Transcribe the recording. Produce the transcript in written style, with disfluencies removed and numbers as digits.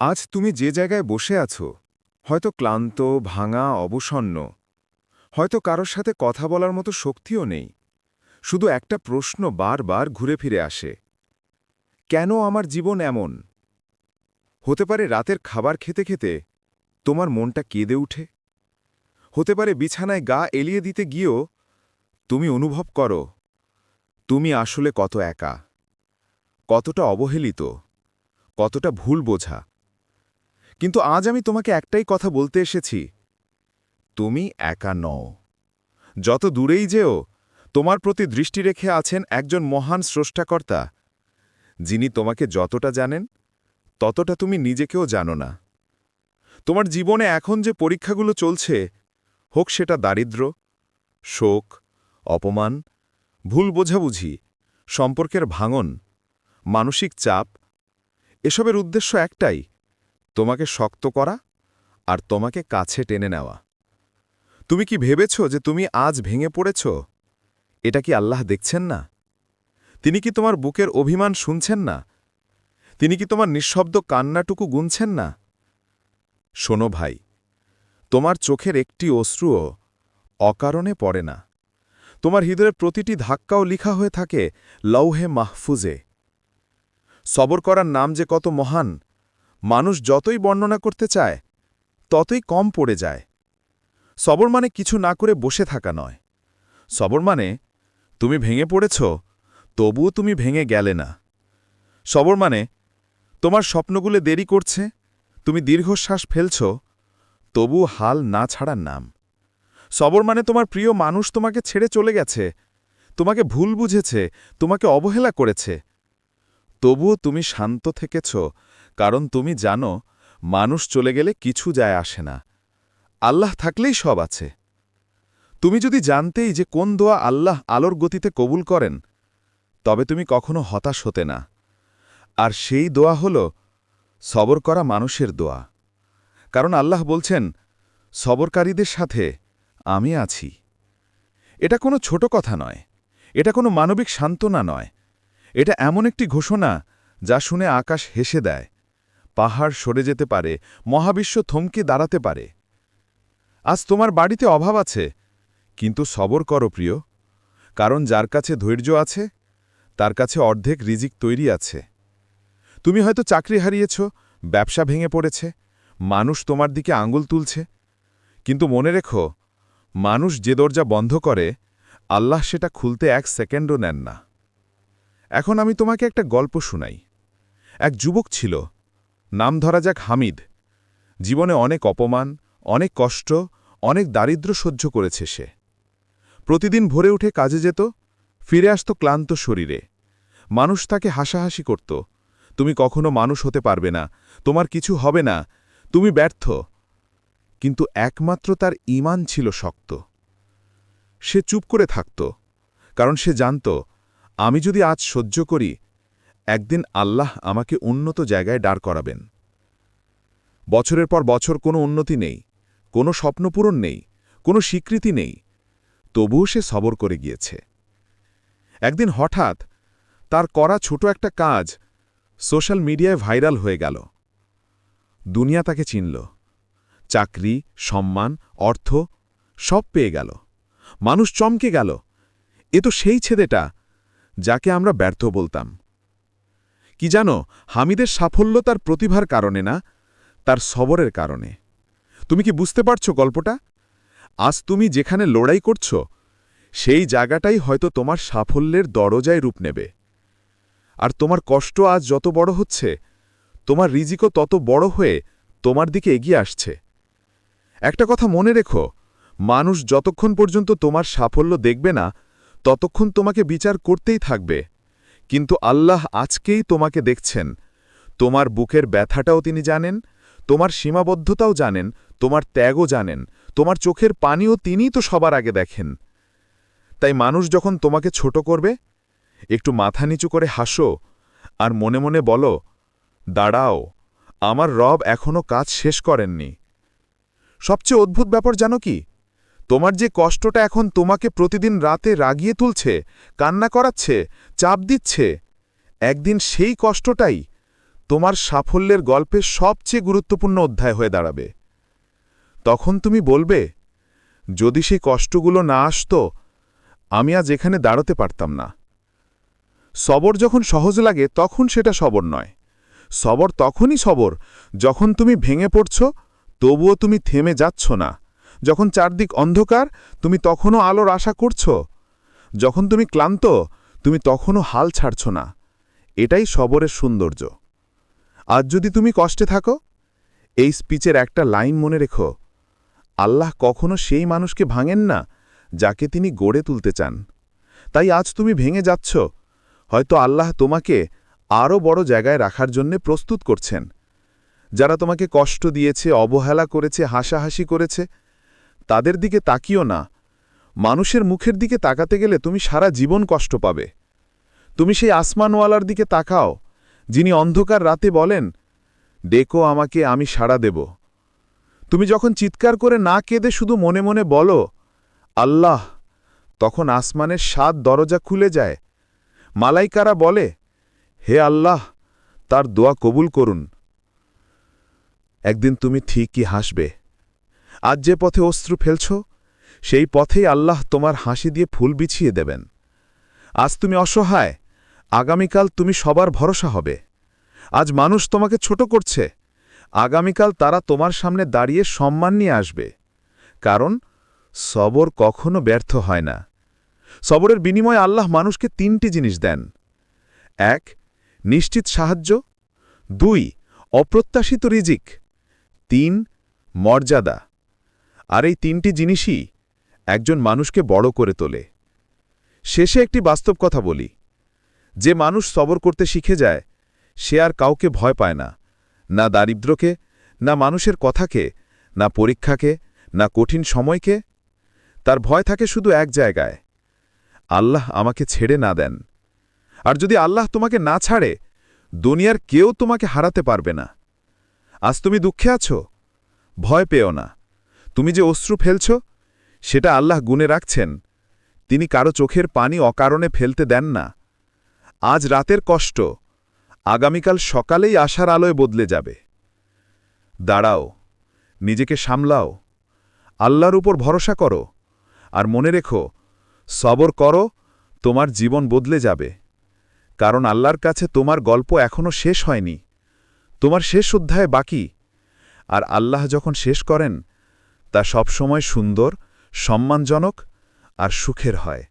আজ তুমি যে জায়গায় বসে আছো, হয়তো ক্লান্ত, ভাঙা, অবসন্ন, হয়তো কারোর সাথে কথা বলার মতো শক্তিও নেই। শুধু একটা প্রশ্ন বারবার ঘুরে ফিরে আসে, কেন আমার জীবন এমন? হতে পারে রাতের খাবার খেতে খেতে তোমার মনটা কেঁদে উঠে। হতে পারে বিছানায় গা এলিয়ে দিতে গিয়েও তুমি অনুভব করো তুমি আসলে কত একা, কতটা অবহেলিত, কতটা ভুল বোঝা। কিন্তু আজ আমি তোমাকে একটাই কথা বলতে এসেছি, তুমি একা নও। যত দূরেই যেও, তোমার প্রতি দৃষ্টি রেখে আছেন একজন মহান স্রষ্টাকর্তা, যিনি তোমাকে যতটা জানেন ততটা তুমি নিজেকেও জানো না। তোমার জীবনে এখন যে পরীক্ষাগুলো চলছে, হোক সেটা দারিদ্র্য, শোক, অপমান, ভুল বোঝাবুঝি, সম্পর্কের ভাঙন, মানসিক চাপ, এসবের উদ্দেশ্য একটাই, তোমাকে শক্ত করা আর তোমাকে কাছে টেনে নেওয়া। তুমি কি ভেবেছ যে তুমি আজ ভেঙে পড়েছ? এটা কি আল্লাহ দেখছেন না? তিনি কি তোমার বুকের অভিমান শুনছেন না? তিনি কি তোমার নিঃশব্দ কান্নাটুকু গুনছেন না? শোনো ভাই, তোমার চোখের একটি অশ্রুও অকারণে পড়ে না। তোমার হৃদয়ের প্রতিটি ধাক্কাও লিখা হয়ে থাকে লৌহে মাহফুজে। সবর করার নাম যে কত মহান, মানুষ যতই বর্ণনা করতে চায় ততই কম পড়ে যায়। সবর মানে কিছু না করে বসে থাকা নয়। সবর মানে তুমি ভেঙে পড়েছ, তবুও তুমি ভেঙে গেলে না। সবর মানে তোমার স্বপ্নগুলো দেরি করছে, তুমি দীর্ঘশ্বাস ফেলছ, তবুও হাল না ছাড়ার নাম। সবর মানে তোমার প্রিয় মানুষ তোমাকে ছেড়ে চলে গেছে, তোমাকে ভুল বুঝেছে, তোমাকে অবহেলা করেছে, তবুও তুমি শান্ত থেকেছ, কারণ তুমি জানো মানুষ চলে গেলে কিছু যায় আসে না, আল্লাহ থাকলেই সব আছে। তুমি যদি জানতেই যে কোন দোয়া আল্লাহ আলোর গতিতে কবুল করেন, তবে তুমি কখনো হতাশ হতে না। আর সেই দোয়া হল সবর করা মানুষের দোয়া। কারণ আল্লাহ বলছেন, সবরকারীদের সাথে আমি আছি। এটা কোনো ছোট কথা নয়, এটা কোনো মানবিক সান্ত্বনা নয়, এটা এমন একটি ঘোষণা যা শুনে আকাশ হেসে দেয়, পাহাড় সরে যেতে পারে, মহাবিশ্ব থমকে দাঁড়াতে পারে। আজ তোমার বাড়িতে অভাব আছে, কিন্তু সবর করো প্রিয়, কারণ যার কাছে ধৈর্য আছে তার কাছে অর্ধেক রিজিক তৈরি আছে। তুমি হয়তো চাকরি হারিয়েছ, ব্যবসা ভেঙে পড়েছে, মানুষ তোমার দিকে আঙুল তুলছে, কিন্তু মনে রেখো, মানুষ যে দরজা বন্ধ করে আল্লাহ সেটা খুলতে 1 সেকেন্ডও নেন না। এখন আমি তোমাকে একটা গল্প শুনাই। এক যুবক ছিল, নাম ধরা যাক হামিদ। জীবনে অনেক অপমান, অনেক কষ্ট, অনেক দারিদ্র্য সহ্য করেছে সে। প্রতিদিন ভোরে উঠে কাজে যেত, ফিরে আসত ক্লান্ত শরীরে। মানুষ তাকে হাসাহাসি করত, তুমি কখনো মানুষ হতে পারবে না, তোমার কিছু হবে না, তুমি ব্যর্থ। কিন্তু একমাত্র তার ঈমান ছিল শক্ত। সে চুপ করে থাকত, কারণ সে জানত, আমি যদি আজ সহ্য করি, একদিন আল্লাহ আমাকে উন্নত জায়গায় দাঁড় করাবেন। বছরের পর বছর কোনো উন্নতি নেই, কোনো স্বপ্নপূরণ নেই, কোনো স্বীকৃতি নেই, তবুও সে সবর করে গিয়েছে। একদিন হঠাৎ তার করা ছোট একটা কাজ সোশ্যাল মিডিয়ায় ভাইরাল হয়ে গেল। দুনিয়া তাকে চিনল, চাকরি, সম্মান, অর্থ সব পেয়ে গেল। মানুষ চমকে গেল, এ তো সেই ছেলেটা যাকে আমরা ব্যর্থ বলতাম। কি জানো, হামিদের সাফল্য তার প্রতিভার কারণে না, তার সবরের কারণে। তুমি কি বুঝতে পারছো গল্পটা? আজ তুমি যেখানে লড়াই করছ, সেই জায়গাটাই হয়তো তোমার সাফল্যের দরজায় রূপ নেবে। আর তোমার কষ্ট আজ যত বড় হচ্ছে, তোমার রিজিকও তত বড় হয়ে তোমার দিকে এগিয়ে আসছে। একটা কথা মনে রেখো, মানুষ যতক্ষণ পর্যন্ত তোমার সাফল্য দেখবে না, ততক্ষণ তোমাকে বিচার করতেই থাকবে। কিন্তু আল্লাহ আজকেই তোমাকে দেখছেন, তোমার বুকের ব্যথাটাও তিনি জানেন, তোমার সীমাবদ্ধতাও জানেন, তোমার ত্যাগও জানেন, তোমার চোখের পানিও তিনিই তো সবার আগে দেখেন। তাই মানুষ যখন তোমাকে ছোট করবে, একটু মাথা নিচু করে হাসো আর মনে মনে বলো, দাঁড়াও, আমার রব এখনও কাজ শেষ করেননি। সবচেয়ে অদ্ভুত ব্যাপার জানো কি? তোমার যে কষ্টটা এখন তোমাকে প্রতিদিন রাতে রাগিয়ে তুলছে, কান্না করাচ্ছে, চাপ দিচ্ছে, একদিন সেই কষ্টটাই তোমার সাফল্যের গল্পের সবচেয়ে গুরুত্বপূর্ণ অধ্যায় হয়ে দাঁড়াবে। তখন তুমি বলবে, যদি সেই কষ্টগুলো না আসতো, আমি আজ এখানে দাঁড়াতে পারতাম না। সবর যখন সহজ লাগে তখন সেটা সবর নয়। সবর তখনই সবর যখন তুমি ভেঙে পড়ছ, তবুও তুমি থেমে যাচ্ছ না। যখন চারদিক অন্ধকার, তুমি তখনও আলোর আশা করছ। যখন তুমি ক্লান্ত, তুমি তখনও হাল ছাড়ছ না। এটাই সবরের সৌন্দর্য। আজ যদি তুমি কষ্টে থাকো, এই স্পিচের একটা লাইন মনে রেখো, আল্লাহ কখনো সেই মানুষকে ভাঙেন না যাকে তিনি গড়ে তুলতে চান। তাই আজ তুমি ভেঙে যাচ্ছ, হয়তো আল্লাহ তোমাকে আরও বড় জায়গায় রাখার জন্য প্রস্তুত করছেন। যারা তোমাকে কষ্ট দিয়েছে, অবহেলা করেছে, হাসাহাসি করেছে, তাদের দিকে তাকিও না। মানুষের মুখের দিকে তাকাতে গেলে তুমি সারা জীবন কষ্ট পাবে। তুমি সেই আসমানওয়ালার দিকে তাকাও, যিনি অন্ধকার রাতে বলেন, ডেকো আমাকে, আমি সাড়া দেব। তুমি যখন চিৎকার করে না কেঁদে শুধু মনে মনে বলো, আল্লাহ, তখন আসমানের ৭ দরজা খুলে যায়। মালাইকারা বলে, হে আল্লাহ, তার দোয়া কবুল করুন। একদিন তুমি ঠিকই হাসবে। আজ যে পথে অশ্রু ফেলছ, সেই পথেই আল্লাহ তোমার হাসি দিয়ে ফুল বিছিয়ে দেবেন। আজ তুমি অসহায়, আগামীকাল তুমি সবার ভরসা হবে। আজ মানুষ তোমাকে ছোট করছে, আগামীকাল তারা তোমার সামনে দাঁড়িয়ে সম্মান নিয়ে আসবে। কারণ সবর কখনো ব্যর্থ হয় না। সবরের বিনিময়ে আল্লাহ মানুষকে ৩টি জিনিস দেন। ১. নিশ্চিত সাহায্য। ২. অপ্রত্যাশিত রিজিক। ৩. মর্যাদা। আর এই ৩টি জিনিসই একজন মানুষকে বড় করে তোলে। শেষে একটি বাস্তব কথা বলি, যে মানুষ সবর করতে শিখে যায়, সে আর কাউকে ভয় পায় না, না দারিদ্র্যকে, না মানুষের কথাকে, না পরীক্ষাকে, না কঠিন সময়কে। তার ভয় থাকে শুধু এক জায়গায়, আল্লাহ আমাকে ছেড়ে না দেন। আর যদি আল্লাহ তোমাকে না ছাড়ে, দুনিয়ার কেউ তোমাকে হারাতে পারবে না। আজ তুমি দুঃখে আছো, ভয় পেও না। তুমি যে অশ্রু ফেলছ, সেটা আল্লাহ গুণে রাখছেন। তিনি কারো চোখের পানি অকারণে ফেলতে দেন না। আজ রাতের কষ্ট আগামীকাল সকালেই আশার আলোয় বদলে যাবে। দাঁড়াও, নিজেকে সামলাও, আল্লাহর উপর ভরসা করো, আর মনে রেখো, সবর করো, তোমার জীবন বদলে যাবে। কারণ আল্লাহর কাছে তোমার গল্প এখনও শেষ হয়নি, তোমার শেষ অধ্যায় বাকি। আর আল্লাহ যখন শেষ করেন, তা সবসময় সুন্দর, সম্মানজনক আর সুখের হয়।